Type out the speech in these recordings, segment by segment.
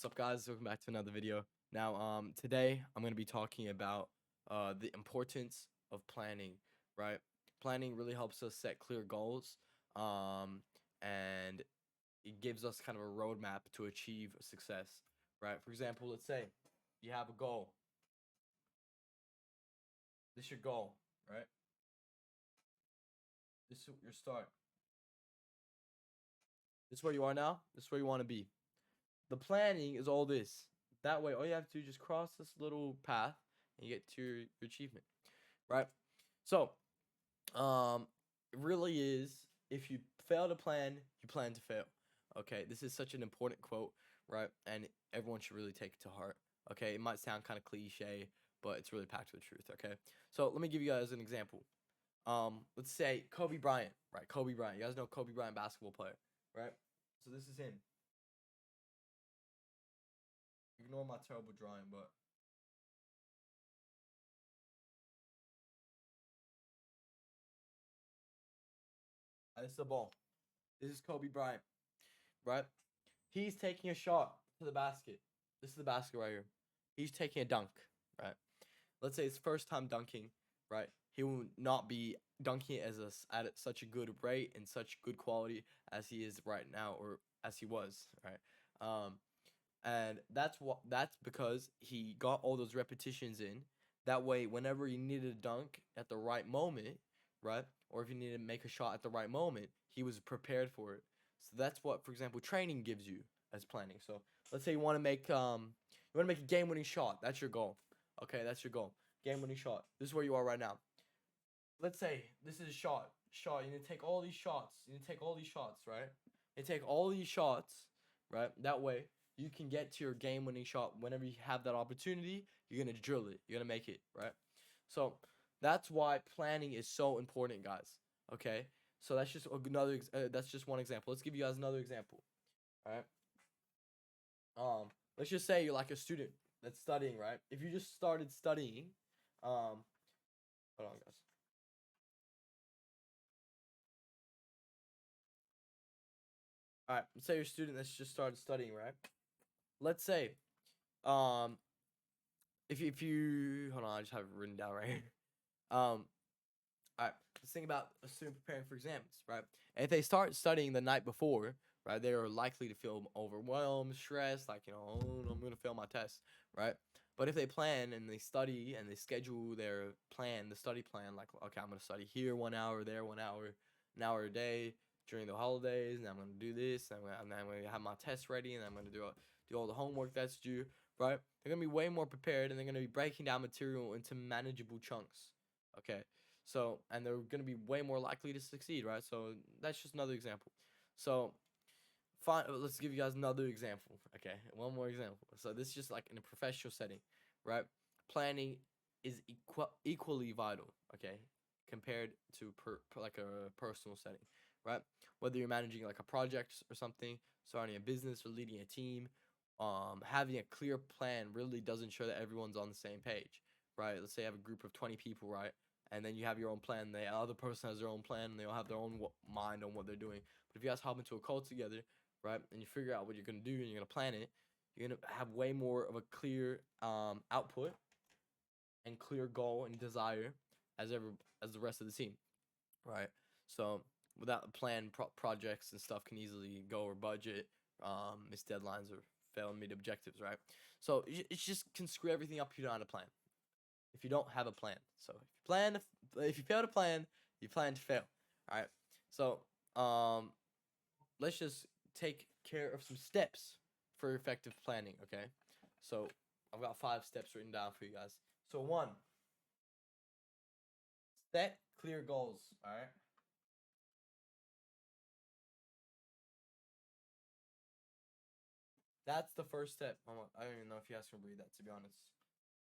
What's up, guys? Welcome back to another video. Now, today I'm going to be talking about the importance of planning, right? Planning really helps us set clear goals, and it gives us kind of a roadmap to achieve success, right? For example, let's say you have a goal. This is your goal, right? This is your start. This is where you are now. This is where you want to be. The planning is all this. That way, all you have to do is just cross this little path and you get to your achievement, right? So, it really is, if you fail to plan, you plan to fail. Okay, this is such an important quote, right? And everyone should really take it to heart. Okay, it might sound kind of cliche, but it's really packed with truth. Okay, so let me give you guys an example. Let's say Kobe Bryant, right? Kobe Bryant. You guys know Kobe Bryant, basketball player, right? So this is him. Ignore my terrible drawing, but this is the ball. This is Kobe Bryant, right? He's taking a shot to the basket. This is the basket right here. He's taking a dunk, right? Let's say it's first time dunking, right? He will not be dunking it at such a good rate and such good quality as he is right now, or as he was, right? And that's because he got all those repetitions in. That way, whenever he needed a dunk at the right moment, right, or if he needed to make a shot at the right moment, he was prepared for it. So that's what, for example, training gives you as planning. So let's say you want to make a game-winning shot. That's your goal. Okay, that's your goal. Game-winning shot. This is where you are right now. Let's say this is a shot. Shot. You need to take all these shots. You need to take all these shots, right? You take all these shots, right? That way you can get to your game-winning shot whenever you have that opportunity. You're gonna drill it. You're gonna make it, right? So that's why planning is so important, guys. Okay. So that's just another. That's just one example. Let's give you guys another example. All right. Let's just say you're like a student that's studying, right? If you just started studying, hold on, guys. All right, let's say you're a student that's just started studying, right? Let's say, um, if you hold on, I just have it written down right here. All right, let's think about a student preparing for exams, right? And if they start studying the night before, right, they are likely to feel overwhelmed, stressed, like, oh, I'm gonna fail my test, right? But if they plan and they study and they schedule their plan, the study plan, like, okay, I'm gonna study here 1 hour, there 1 hour, an hour a day during the holidays, and I'm gonna do this, and I'm gonna have my test ready, and I'm gonna do all the homework that's due, right? They're gonna be way more prepared, and they're gonna be breaking down material into manageable chunks. Okay, so, and they're going to be way more likely to succeed, right? So that's just another example. So fine, let's give you guys another example. Okay, one more example. So this is just like in a professional setting, right? Planning is equally vital, okay, compared to like a personal setting, right? Whether you're managing like a project or something, starting a business or leading a team, having a clear plan really does ensure that everyone's on the same page, right? Let's say you have a group of 20 people, right? And then you have your own plan. The other person has their own plan, and they all have their own mind on what they're doing. But if you guys hop into a call together, right, and you figure out what you're gonna do and you're gonna plan it, you're gonna have way more of a clear output and clear goal and desire as the rest of the team, right? So without a plan, projects and stuff can easily go over budget, miss deadlines, or fail and meet objectives, right? So it just can screw everything up if you don't have a plan. If you don't have a plan, so if you fail to plan, you plan to fail. All right. So let's just take care of some steps for effective planning. Okay. So I've got 5 steps written down for you guys. So 1, set clear goals. All right. That's the first step. I don't even know if you guys can read that, to be honest.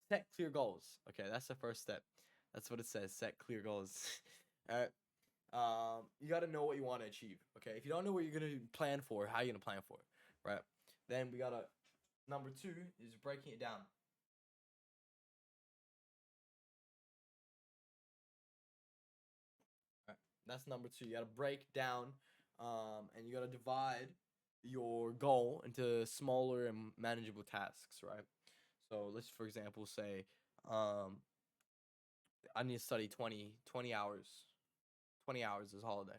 Set clear goals. Okay, that's the first step. That's what it says. Set clear goals. All right. You got to know what you want to achieve. Okay, if you don't know what you're gonna plan for, how are you gonna plan for it, right? Then we gotta, number 2 is breaking it down. Right, that's number 2. You gotta break down, and you gotta divide your goal into smaller and manageable tasks, right? So let's, for example, say um, I need to study 20 hours, 20 hours this holiday,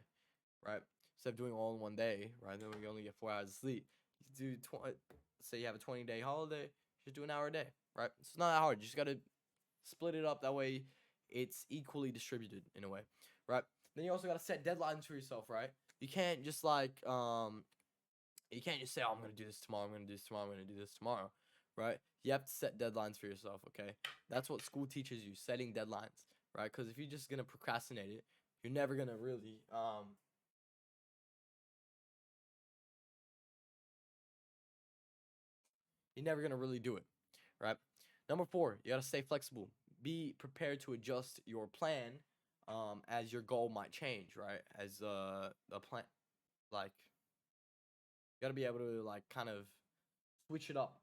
right? Instead of doing all in one day, right? Then we only get 4 hours of sleep. You do 20, say you have a 20-day holiday, just do an hour a day, right? So it's not that hard. You just gotta split it up that way. It's equally distributed in a way, right? Then you also gotta set deadlines for yourself, right? You can't just like you can't just say, "Oh, I'm gonna do this tomorrow. I'm gonna do this tomorrow. I'm gonna do this tomorrow," right? You have to set deadlines for yourself. Okay, that's what school teaches you: setting deadlines, right? Because if you're just gonna procrastinate it, you're never gonna really you're never gonna really do it, right? Number four, you gotta stay flexible. Be prepared to adjust your plan as your goal might change, right? As the plan, like you gotta be able to like kind of switch it up,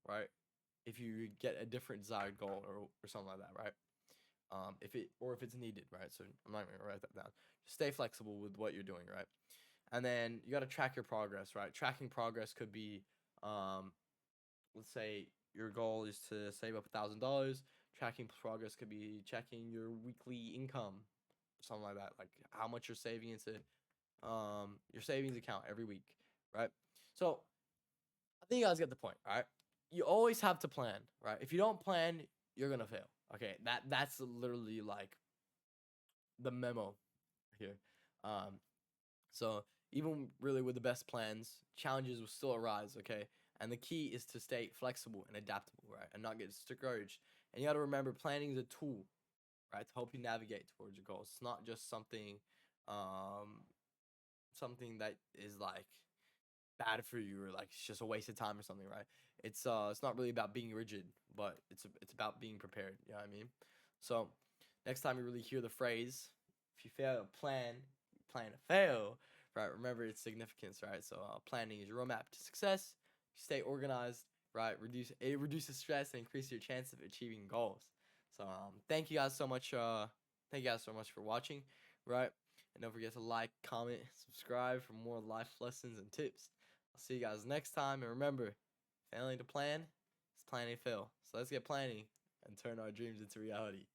right? If you get a different desired goal or something like that, right? If it's needed, right? So I'm not gonna write that down. Just stay flexible with what you're doing, right? And then you got to track your progress, right? Tracking progress could be, um, let's say your goal is to save up $1,000. Tracking progress could be checking your weekly income, something like that, like how much you're saving into your savings account every week, right? So I think you guys get the point, right? You always have to plan, right? If you don't plan, you're gonna fail. Okay, that's literally like the memo here. Um, so even really with the best plans, challenges will still arise. Okay, and the key is to stay flexible and adaptable, right, and not get discouraged. And you got to remember, planning is a tool, right, to help you navigate towards your goals. It's not just um, something that is like bad for you or like it's just a waste of time or something, right? It's not really about being rigid, but it's about being prepared. You know what I mean? So next time you really hear the phrase, if you fail to plan, you plan to fail, right? Remember its significance, right? So planning is your roadmap to success. You stay organized, right? It reduces stress and increases your chance of achieving goals. So thank you guys so much. Thank you guys so much for watching, right? And don't forget to like, comment, subscribe for more life lessons and tips. I'll see you guys next time. And remember, failing to plan is planning to fail. So let's get planning and turn our dreams into reality.